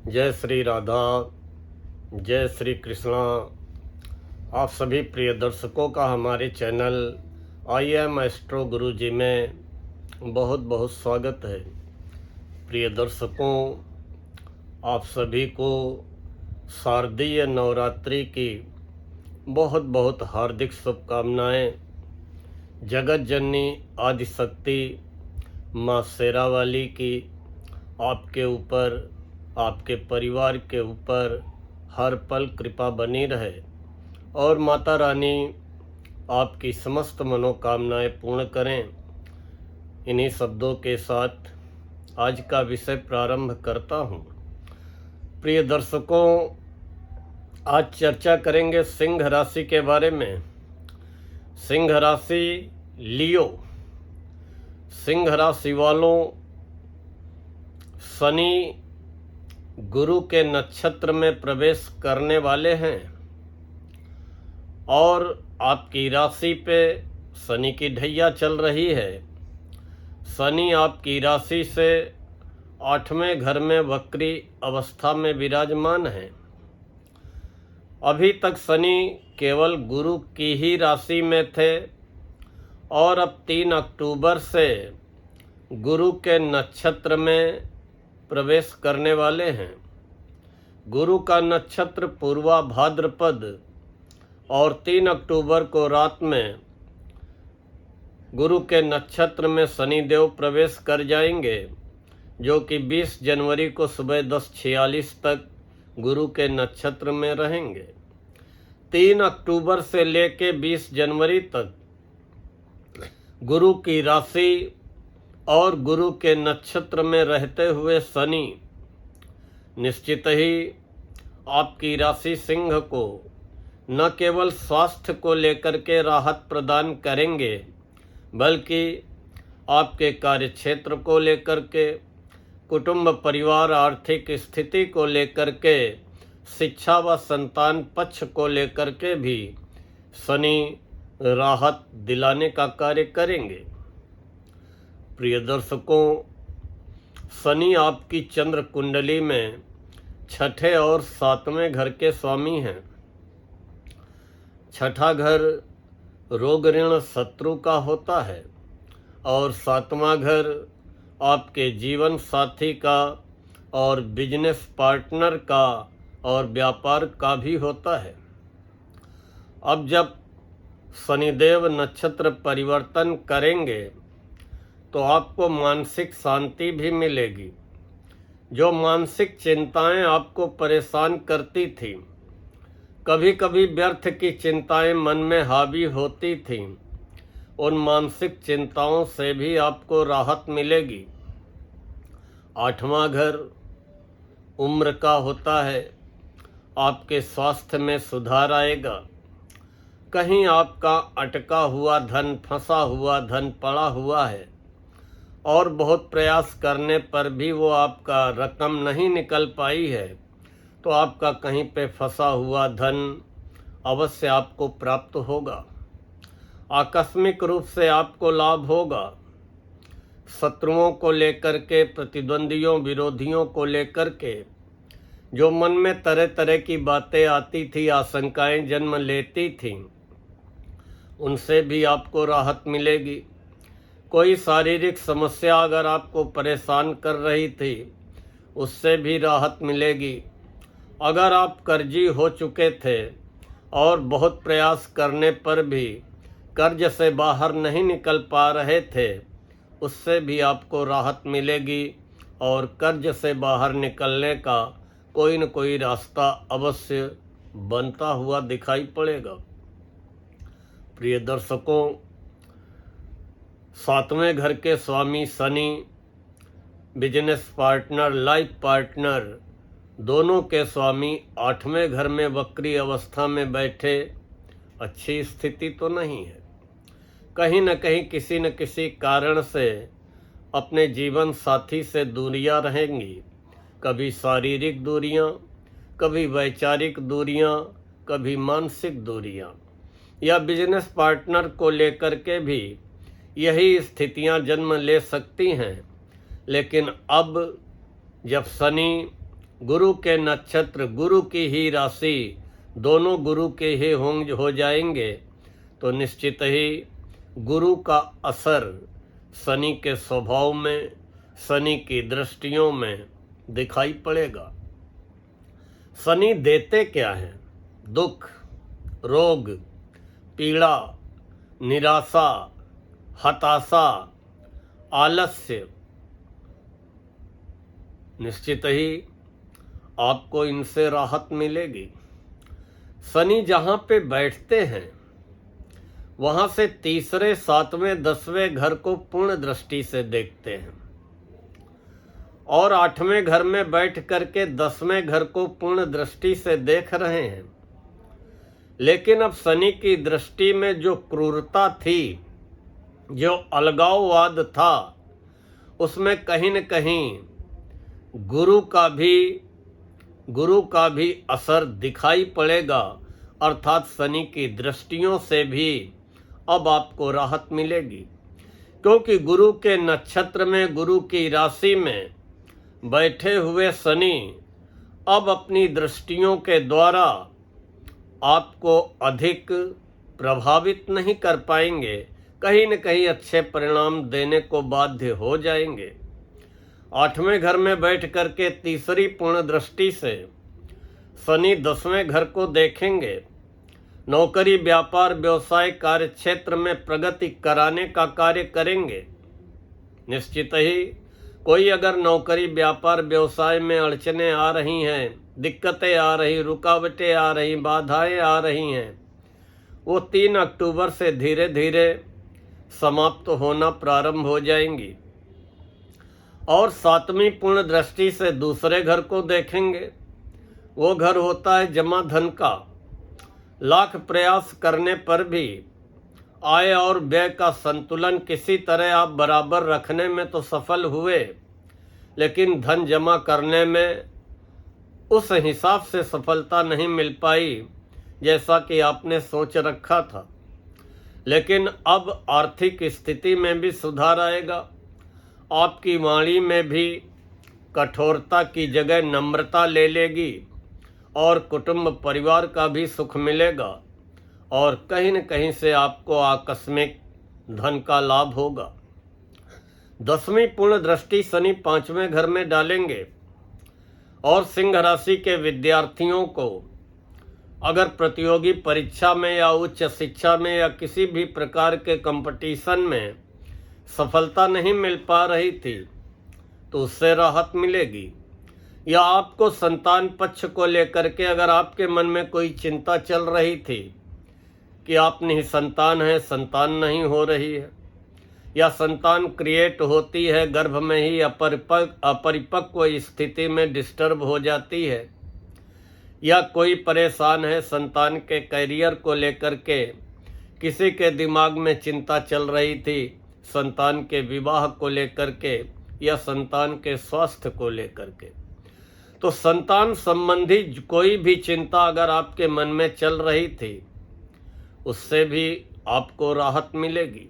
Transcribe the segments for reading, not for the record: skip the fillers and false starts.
जय श्री राधा, जय श्री कृष्णा। आप सभी प्रिय दर्शकों का हमारे चैनल आई एम एस्ट्रो गुरु जी में बहुत बहुत स्वागत है। प्रिय दर्शकों, आप सभी को शारदीय नवरात्रि की बहुत बहुत हार्दिक शुभकामनाएं। जगत जननी आदिशक्ति माँ शेरावाली की आपके ऊपर, आपके परिवार के ऊपर हर पल कृपा बनी रहे और माता रानी आपकी समस्त मनोकामनाएं पूर्ण करें। इन्हीं शब्दों के साथ आज का विषय प्रारंभ करता हूं। प्रिय दर्शकों, आज चर्चा करेंगे सिंह राशि के बारे में। सिंह राशि लियो। सिंह राशि वालों, शनि गुरु के नक्षत्र में प्रवेश करने वाले हैं और आपकी राशि पे शनि की ढैया चल रही है। शनि आपकी राशि से 8वें घर में वक्री अवस्था में विराजमान है। अभी तक शनि केवल गुरु की ही राशि में थे और अब 3 अक्टूबर से गुरु के नक्षत्र में प्रवेश करने वाले हैं। गुरु का नक्षत्र पूर्वा भाद्रपद और 3 अक्टूबर को रात में गुरु के नक्षत्र में शनिदेव प्रवेश कर जाएंगे, जो कि 20 जनवरी को सुबह 10:46 तक गुरु के नक्षत्र में रहेंगे। 3 अक्टूबर से लेकर 20 जनवरी तक गुरु की राशि और गुरु के नक्षत्र में रहते हुए शनि निश्चित ही आपकी राशि सिंह को न केवल स्वास्थ्य को लेकर के राहत प्रदान करेंगे, बल्कि आपके कार्यक्षेत्र को लेकर के, कुटुंब परिवार आर्थिक स्थिति को लेकर के, शिक्षा व संतान पक्ष को लेकर के भी शनि राहत दिलाने का कार्य करेंगे। प्रिय दर्शकों, शनि आपकी चंद्र कुंडली में 6ठे और 7वें घर के स्वामी हैं। 6ठा घर रोग ऋण शत्रु का होता है और 7वां घर आपके जीवन साथी का और बिजनेस पार्टनर का और व्यापार का भी होता है। अब जब शनिदेव नक्षत्र परिवर्तन करेंगे तो आपको मानसिक शांति भी मिलेगी। जो मानसिक चिंताएं आपको परेशान करती थीं, कभी कभी व्यर्थ की चिंताएं मन में हावी होती थीं, उन मानसिक चिंताओं से भी आपको राहत मिलेगी। 8वां घर उम्र का होता है। आपके स्वास्थ्य में सुधार आएगा। कहीं आपका अटका हुआ धन, फंसा हुआ धन पड़ा हुआ है और बहुत प्रयास करने पर भी वो आपका रकम नहीं निकल पाई है, तो आपका कहीं पे फंसा हुआ धन अवश्य आपको प्राप्त होगा। आकस्मिक रूप से आपको लाभ होगा। शत्रुओं को लेकर के, प्रतिद्वंदियों, विरोधियों को लेकर के जो मन में तरह तरह की बातें आती थी, आशंकाएं जन्म लेती थीं, उनसे भी आपको राहत मिलेगी। कोई शारीरिक समस्या अगर आपको परेशान कर रही थी, उससे भी राहत मिलेगी। अगर आप कर्जी हो चुके थे और बहुत प्रयास करने पर भी कर्ज से बाहर नहीं निकल पा रहे थे, उससे भी आपको राहत मिलेगी और कर्ज से बाहर निकलने का कोई न कोई रास्ता अवश्य बनता हुआ दिखाई पड़ेगा। प्रिय दर्शकों, 7वें घर के स्वामी Shani business partner, life partner दोनों के स्वामी 8वें घर में वक्री अवस्था में बैठे अच्छी स्थिति तो नहीं है। कहीं न कहीं किसी न किसी कारण से अपने जीवन साथी से दूरियां रहेंगी। कभी शारीरिक दूरियां, कभी वैचारिक दूरियां, कभी मानसिक दूरियां, या बिजनेस पार्टनर को लेकर के भी यही स्थितियां जन्म ले सकती हैं। लेकिन अब जब शनि गुरु के नक्षत्र, गुरु की ही राशि, दोनों गुरु के ही हो जाएंगे, तो निश्चित ही गुरु का असर शनि के स्वभाव में, शनि की दृष्टियों में दिखाई पड़ेगा। शनि देते क्या हैं? दुख, रोग, पीड़ा, निराशा, हताशा, आलस्य। निश्चित ही आपको इनसे राहत मिलेगी। शनि जहाँ पे बैठते हैं वहाँ से तीसरे, सातवें, 10वें घर को पूर्ण दृष्टि से देखते हैं और 8वें घर में बैठ करके 10वें घर को पूर्ण दृष्टि से देख रहे हैं। लेकिन अब शनि की दृष्टि में जो क्रूरता थी, जो अलगाववाद था, उसमें कहीं न कहीं गुरु का भी असर दिखाई पड़ेगा। अर्थात शनि की दृष्टियों से भी अब आपको राहत मिलेगी, क्योंकि गुरु के नक्षत्र में, गुरु की राशि में बैठे हुए शनि अब अपनी दृष्टियों के द्वारा आपको अधिक प्रभावित नहीं कर पाएंगे, कहीं न कहीं अच्छे परिणाम देने को बाध्य हो जाएंगे। 8वें घर में बैठ करके तीसरी पूर्ण दृष्टि से शनि 10वें घर को देखेंगे। नौकरी, व्यापार, व्यवसाय, कार्य क्षेत्र में प्रगति कराने का कार्य करेंगे। निश्चित ही कोई अगर नौकरी, व्यापार, व्यवसाय में अड़चनें आ रही हैं, दिक्कतें आ रही, रुकावटें आ रही, बाधाएं आ रही हैं, वो 3 अक्टूबर से धीरे धीरे समाप्त होना प्रारंभ हो जाएंगी। और 7वीं पूर्ण दृष्टि से दूसरे घर को देखेंगे। वो घर होता है जमा धन का। लाख प्रयास करने पर भी आय और व्यय का संतुलन किसी तरह आप बराबर रखने में तो सफल हुए, लेकिन धन जमा करने में उस हिसाब से सफलता नहीं मिल पाई जैसा कि आपने सोच रखा था। लेकिन अब आर्थिक स्थिति में भी सुधार आएगा। आपकी वाणी में भी कठोरता की जगह नम्रता ले लेगी और कुटुंब परिवार का भी सुख मिलेगा और कहीं न कहीं से आपको आकस्मिक धन का लाभ होगा। 10वीं पूर्ण दृष्टि शनि 5वें घर में डालेंगे और सिंह राशि के विद्यार्थियों को अगर प्रतियोगी परीक्षा में या उच्च शिक्षा में या किसी भी प्रकार के कंपटीशन में सफलता नहीं मिल पा रही थी, तो उससे राहत मिलेगी। या आपको संतान पक्ष को लेकर के अगर आपके मन में कोई चिंता चल रही थी कि आप निसंतान हैं, संतान नहीं हो रही है, या संतान क्रिएट होती है गर्भ में ही अपरिपक्व स्थिति में डिस्टर्ब हो जाती है, या कोई परेशान है संतान के कैरियर को लेकर के, किसी के दिमाग में चिंता चल रही थी संतान के विवाह को लेकर के या संतान के स्वास्थ्य को लेकर के, तो संतान संबंधी कोई भी चिंता अगर आपके मन में चल रही थी, उससे भी आपको राहत मिलेगी।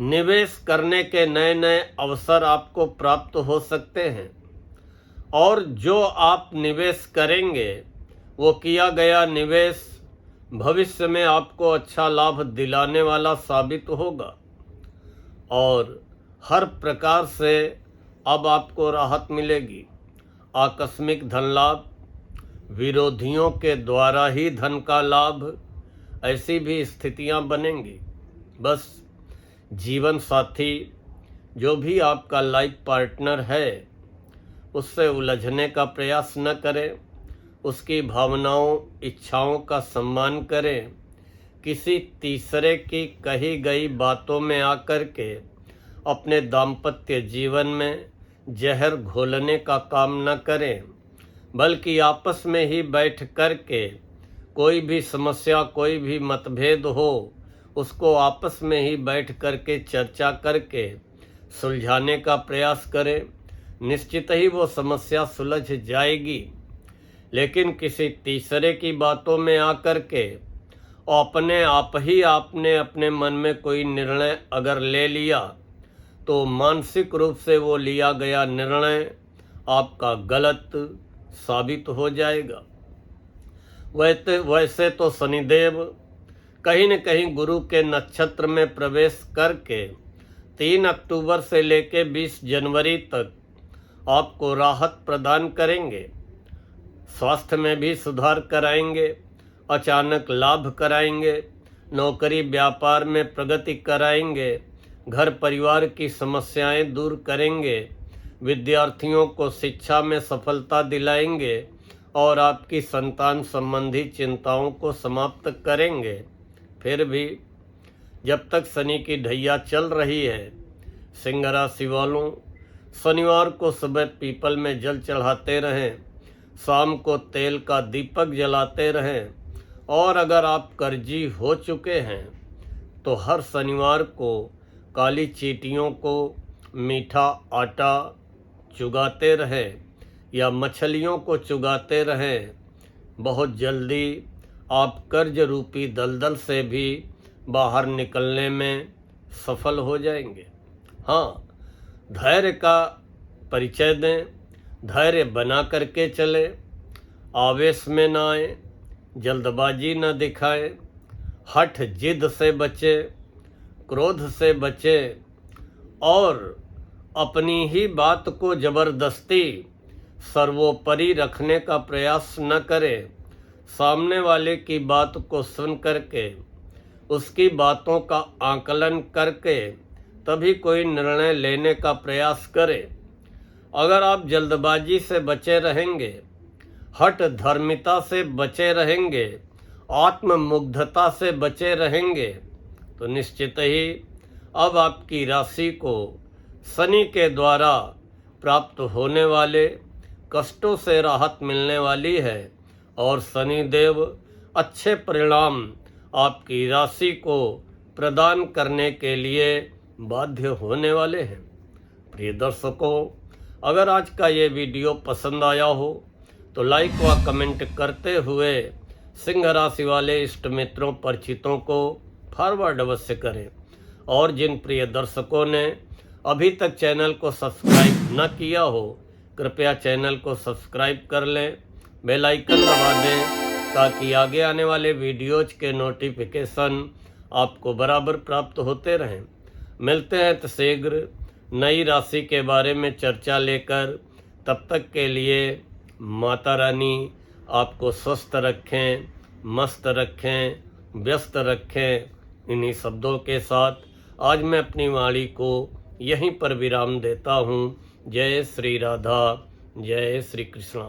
निवेश करने के नए नए अवसर आपको प्राप्त हो सकते हैं और जो आप निवेश करेंगे वो किया गया निवेश भविष्य में आपको अच्छा लाभ दिलाने वाला साबित होगा और हर प्रकार से अब आपको राहत मिलेगी। आकस्मिक धन लाभ, विरोधियों के द्वारा ही धन का लाभ, ऐसी भी स्थितियां बनेंगी। बस जीवन साथी जो भी आपका लाइफ पार्टनर है उससे उलझने का प्रयास न करें, उसकी भावनाओं, इच्छाओं का सम्मान करें। किसी तीसरे की कही गई बातों में आकर के अपने दाम्पत्य जीवन में जहर घोलने का काम न करें, बल्कि आपस में ही बैठ कर के कोई भी समस्या, कोई भी मतभेद हो, उसको आपस में ही बैठ कर के चर्चा करके सुलझाने का प्रयास करें। निश्चित ही वो समस्या सुलझ जाएगी। लेकिन किसी तीसरे की बातों में आकर के अपने आप ही आपने अपने मन में कोई निर्णय अगर ले लिया, तो मानसिक रूप से वो लिया गया निर्णय आपका गलत साबित हो जाएगा। वैसे तो शनिदेव कहीं न कहीं गुरु के नक्षत्र में प्रवेश करके 3 अक्टूबर से लेकर 20 जनवरी तक आपको राहत प्रदान करेंगे। स्वास्थ्य में भी सुधार कराएंगे, अचानक लाभ कराएंगे, नौकरी व्यापार में प्रगति कराएंगे, घर परिवार की समस्याएं दूर करेंगे, विद्यार्थियों को शिक्षा में सफलता दिलाएंगे और आपकी संतान संबंधी चिंताओं को समाप्त करेंगे। फिर भी जब तक शनि की ढैया चल रही है, सिंह राशि वालों शनिवार को सुबह पीपल में जल चढ़ाते रहें, शाम को तेल का दीपक जलाते रहें और अगर आप कर्जी हो चुके हैं तो हर शनिवार को काली चींटियों को मीठा आटा चुगाते रहें या मछलियों को चुगाते रहें। बहुत जल्दी आप कर्ज रूपी दलदल से भी बाहर निकलने में सफल हो जाएंगे। हाँ, धैर्य का परिचय दें, धैर्य बना करके चले, आवेश में ना आए, जल्दबाजी न दिखाएं, हठ जिद से बचे, क्रोध से बचे और अपनी ही बात को जबरदस्ती सर्वोपरि रखने का प्रयास न करें। सामने वाले की बात को सुन करके उसकी बातों का आकलन करके तभी कोई निर्णय लेने का प्रयास करें। अगर आप जल्दबाजी से बचे रहेंगे, हठ धर्मिता से बचे रहेंगे, आत्ममुग्धता से बचे रहेंगे तो निश्चित ही अब आपकी राशि को शनि के द्वारा प्राप्त होने वाले कष्टों से राहत मिलने वाली है और शनिदेव अच्छे परिणाम आपकी राशि को प्रदान करने के लिए बाध्य होने वाले हैं। प्रिय दर्शकों, अगर आज का ये वीडियो पसंद आया हो तो लाइक व कमेंट करते हुए सिंह राशि वाले इष्ट मित्रों परिचितों को फॉरवर्ड अवश्य करें और जिन प्रिय दर्शकों ने अभी तक चैनल को सब्सक्राइब न किया हो कृपया चैनल को सब्सक्राइब कर लें, बेल आइकन दबा दें ताकि आगे आने वाले वीडियोज के नोटिफिकेशन आपको बराबर प्राप्त होते रहें। मिलते हैं तो शीघ्र नई राशि के बारे में चर्चा लेकर। तब तक के लिए माता रानी आपको स्वस्थ रखें, मस्त रखें, व्यस्त रखें। इन्हीं शब्दों के साथ आज मैं अपनी वाणी को यहीं पर विराम देता हूँ। जय श्री राधा, जय श्री कृष्णा।